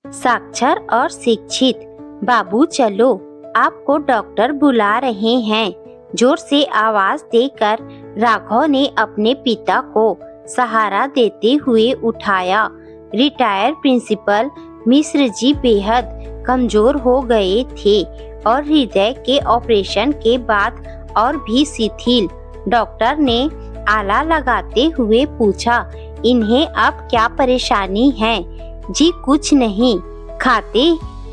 साक्षर और शिक्षित। बाबू चलो, आपको डॉक्टर बुला रहे हैं। जोर से आवाज देकर राघव ने अपने पिता को सहारा देते हुए उठाया। रिटायर्ड प्रिंसिपल मिश्र जी बेहद कमजोर हो गए थे और हृदय के ऑपरेशन के बाद और भी शिथिल। डॉक्टर ने आला लगाते हुए पूछा, इन्हें अब क्या परेशानी है? जी कुछ नहीं, खाते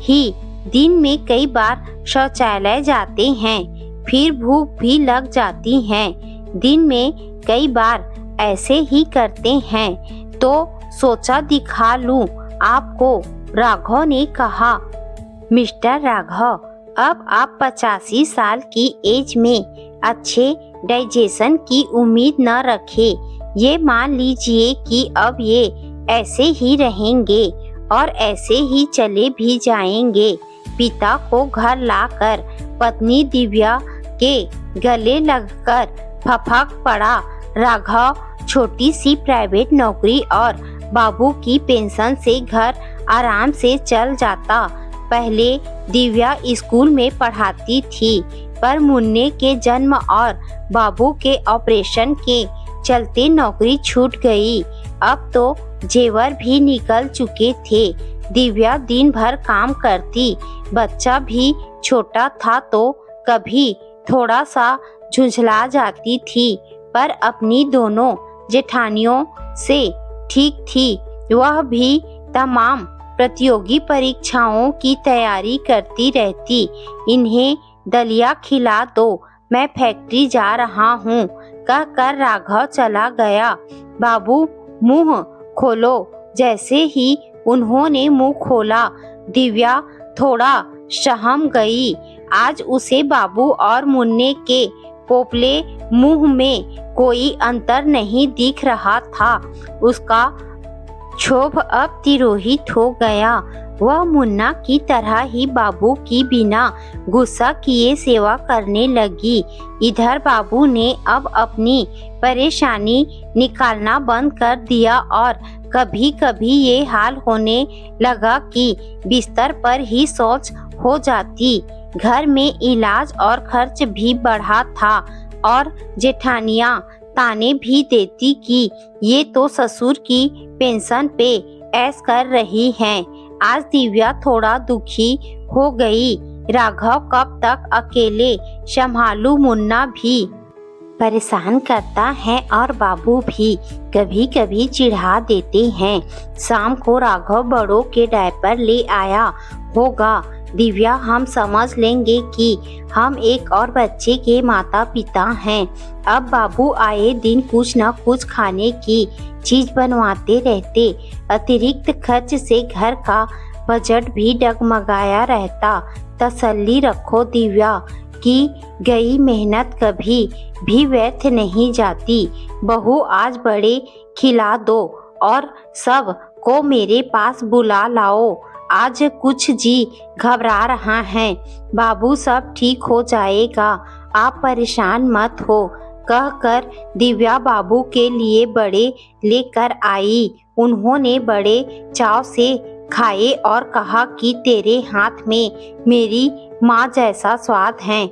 ही दिन में कई बार शौचालय जाते हैं, फिर भूख भी लग जाती है। दिन में कई बार ऐसे ही करते हैं, तो सोचा दिखा लूं आपको, राघव ने कहा। मिस्टर राघव, अब आप 85 साल की एज में अच्छे डाइजेशन की उम्मीद न रखें। ये मान लीजिए कि अब ये ऐसे ही रहेंगे और ऐसे ही चले भी जाएंगे। पिता को घर लाकर पत्नी दिव्या के गले लगकर फपक पड़ा। राघव छोटी सी प्राइवेट नौकरी और बाबू की पेंशन से घर आराम से चल जाता। पहले दिव्या स्कूल में पढ़ाती थी, पर मुन्ने के जन्म और बाबू के ऑपरेशन के चलते नौकरी छूट गई। अब तो जेवर भी निकल चुके थे। दिव्या दिन भर काम करती। बच्चा भी छोटा था तो कभी थोड़ा सा झुंझला जाती थी, पर अपनी दोनों जेठानियों से ठीक थी। वह भी तमाम प्रतियोगी परीक्षाओं की तैयारी करती रहती। इन्हें दलिया खिला दो, मैं फैक्ट्री जा रहा हूँ, कहकर राघव चला गया। बाबू मुंह खोलो। जैसे ही उन्होंने मुंह खोला, दिव्या थोड़ा सहम गई। आज उसे बाबू और मुन्ने के पोपले मुंह में कोई अंतर नहीं दिख रहा था। उसका क्षोभ अब तिरोहित हो गया। वह मुन्ना की तरह ही बाबू की बिना गुस्सा किए सेवा करने लगी। इधर बाबू ने अब अपनी परेशानी निकालना बंद कर दिया और कभी कभी ये हाल होने लगा कि बिस्तर पर ही शौच हो जाती। घर में इलाज और खर्च भी बढ़ा था और जेठानियां ताने भी देती कि ये तो ससुर की पेंशन पे ऐश कर रही हैं। आज दिव्या थोड़ा दुखी हो गई। राघव कब तक अकेले संभालू? मुन्ना भी परेशान करता है और बाबू भी कभी कभी चिढ़ा देते हैं। शाम को राघव बड़ों के डायपर ले आया होगा। दिव्या, हम समझ लेंगे कि हम एक और बच्चे के माता पिता हैं। अब बाबू आए दिन कुछ न कुछ खाने की चीज बनवाते रहते। अतिरिक्त खर्च से घर का बजट भी डगमगाया रहता। तसल्ली रखो दिव्या, की गई मेहनत कभी भी व्यर्थ नहीं जाती। बहू, आज बड़े खिला दो और सब को मेरे पास बुला लाओ। आज कुछ जी घबरा रहा है। बाबू, सब ठीक हो जाएगा, आप परेशान मत हो, कहकर दिव्या बाबू के लिए बड़े लेकर आई। उन्होंने बड़े चाव से खाए और कहा कि तेरे हाथ में मेरी माँ जैसा स्वाद है।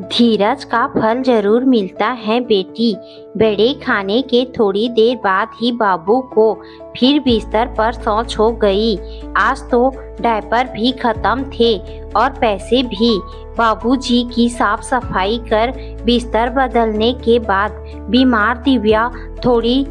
धीरज का फल जरूर मिलता है बेटी। बड़े खाने के थोड़ी देर बाद ही बाबू को फिर बिस्तर पर शौच हो गई। आज तो डायपर भी खत्म थे और पैसे भी। बाबूजी की साफ सफाई कर बिस्तर बदलने के बाद बीमार दिव्या थोड़ी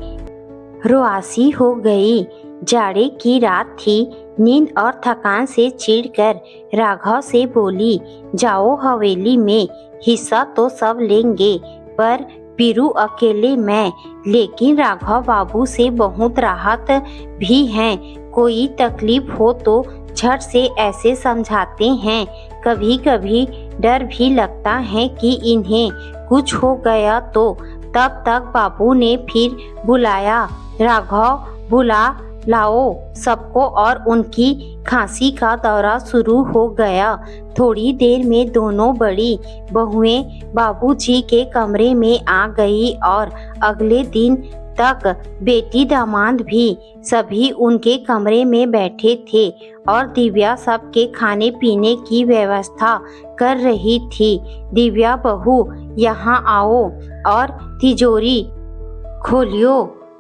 रुआसी हो गई। जाड़े की रात थी। नींद और थकान से चिढ़कर राघव से बोली, जाओ हवेली में, हिस्सा तो सब लेंगे, पर पीरू अकेले मैं। लेकिन राघव बाबू से बहुत राहत भी है। कोई तकलीफ हो तो झट से ऐसे समझाते हैं। कभी कभी डर भी लगता है कि इन्हें कुछ हो गया तो। तब तक बाबू ने फिर बुलाया, राघव बुला लाओ सबको, और उनकी खांसी का दौरा शुरू हो गया। थोड़ी देर में दोनों बड़ी बहुएं बाबूजी के कमरे में आ गई और अगले दिन तक बेटी दामाद भी सभी उनके कमरे में बैठे थे और दिव्या सबके खाने पीने की व्यवस्था कर रही थी। दिव्या बहू, यहाँ आओ और तिजोरी खोलियो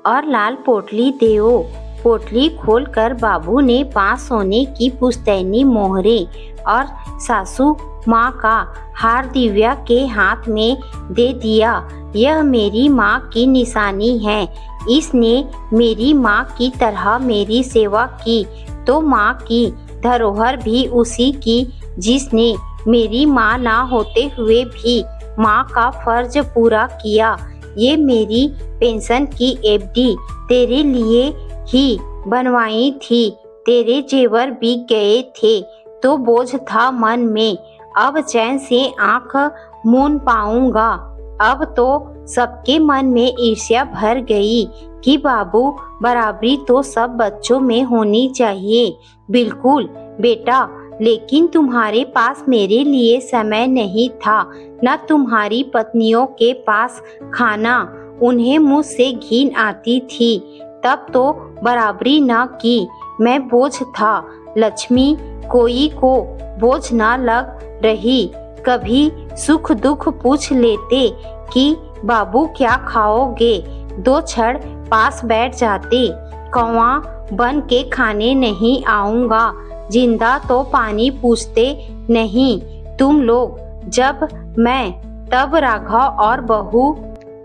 और लाल पोटली देओ। पोटली खोलकर बाबू ने 5 सोने की पुश्तैनी मोहरे और सासू माँ का हार दिव्या के हाथ में दे दिया। यह मेरी माँ की निशानी है। इसने मेरी माँ की तरह मेरी सेवा की तो माँ की धरोहर भी उसी की, जिसने मेरी माँ ना होते हुए भी माँ का फर्ज पूरा किया। ये मेरी पेंशन की एफडी तेरे लिए ही बनवाई थी। तेरे जेवर बिक गए थे तो बोझ था मन में, अब चैन से आंख मूंद पाऊंगा। अब तो सबके मन में ईर्ष्या भर गई कि बाबू, बराबरी तो सब बच्चों में होनी चाहिए। बिल्कुल बेटा, लेकिन तुम्हारे पास मेरे लिए समय नहीं था, न तुम्हारी पत्नियों के पास खाना। उन्हें मुझसे घिन आती थी, तब तो बराबरी न की। मैं बोझ था। लक्ष्मी कोई को बोझ न लग रही। कभी सुख दुख पूछ लेते कि बाबू क्या खाओगे, 2 क्षण पास बैठ जाते। कौवा बन के खाने नहीं आऊंगा, जिंदा तो पानी पूछते नहीं तुम लोग। जब मैं तब राघव और बहू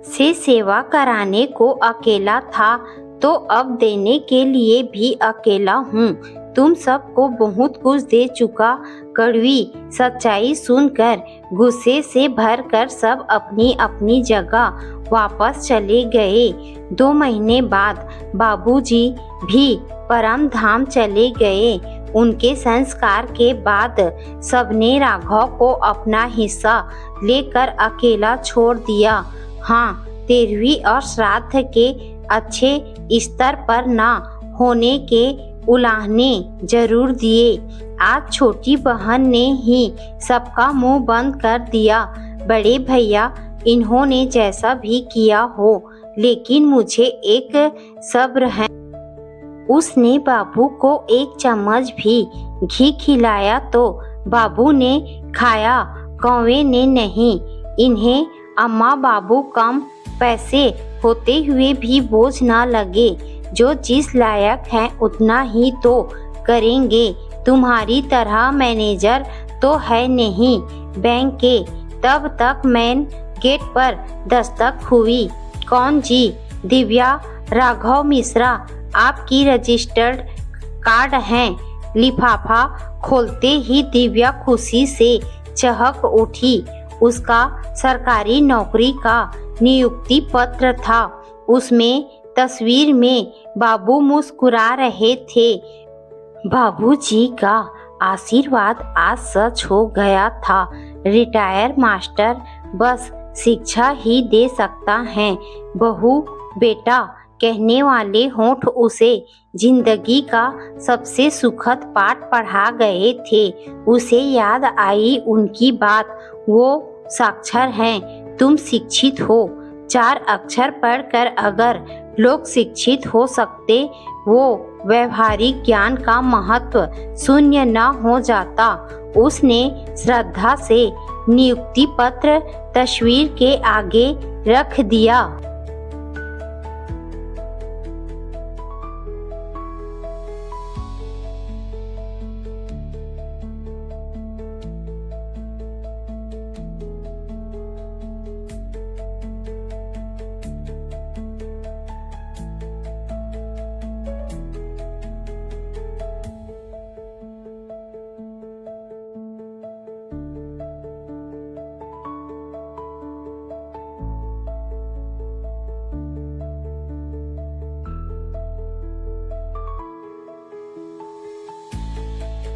से सेवा कराने को अकेला था, तो अब देने के लिए भी अकेला हूँ। तुम सबको बहुत कुछ दे चुका। कड़वी सच्चाई सुनकर गुस्से से भरकर सब अपनी अपनी जगह वापस चले गए। 2 महीने बाद बाबूजी भी परम धाम चले गए। उनके संस्कार के बाद सबने राघव को अपना हिस्सा लेकर अकेला छोड़ दिया। हाँ, 13वीं और श्राद्ध के अच्छे स्तर पर ना होने के उलाहने जरूर दिए। आज छोटी बहन ने ही सबका मुंह बंद कर दिया। बड़े भैया, इन्होंने जैसा भी किया हो, लेकिन मुझे एक सब्र है। उसने बाबू को 1 चम्मच भी घी खिलाया तो बाबू ने खाया, कौवे ने नहीं। इन्हें अम्मा बाबू कम पैसे होते हुए भी बोझ ना लगे। जो जिस लायक है उतना ही तो करेंगे। तुम्हारी तरह मैनेजर तो है नहीं बैंक के। तब तक मेन गेट पर दस्तक हुई। कौन जी? दिव्या, राघव मिश्रा आपकी रजिस्टर्ड कार्ड हैं। लिफाफा खोलते ही दिव्या खुशी से चहक उठी। उसका सरकारी नौकरी का नियुक्ति पत्र था। उसमें तस्वीर में बाबू मुस्कुरा रहे थे। बाबूजी का आशीर्वाद आज सच हो गया था। रिटायर मास्टर बस शिक्षा ही दे सकता है। बहू बेटा कहने वाले होंठ उसे जिंदगी का सबसे सुखद पाठ पढ़ा गए थे। उसे याद आई उनकी बात। वो साक्षर हैं, तुम शिक्षित हो। 4 अक्षर पढ़कर अगर लोग शिक्षित हो सकते, वो व्यवहारिक ज्ञान का महत्व शून्य न हो जाता। उसने श्रद्धा से नियुक्ति पत्र तस्वीर के आगे रख दिया।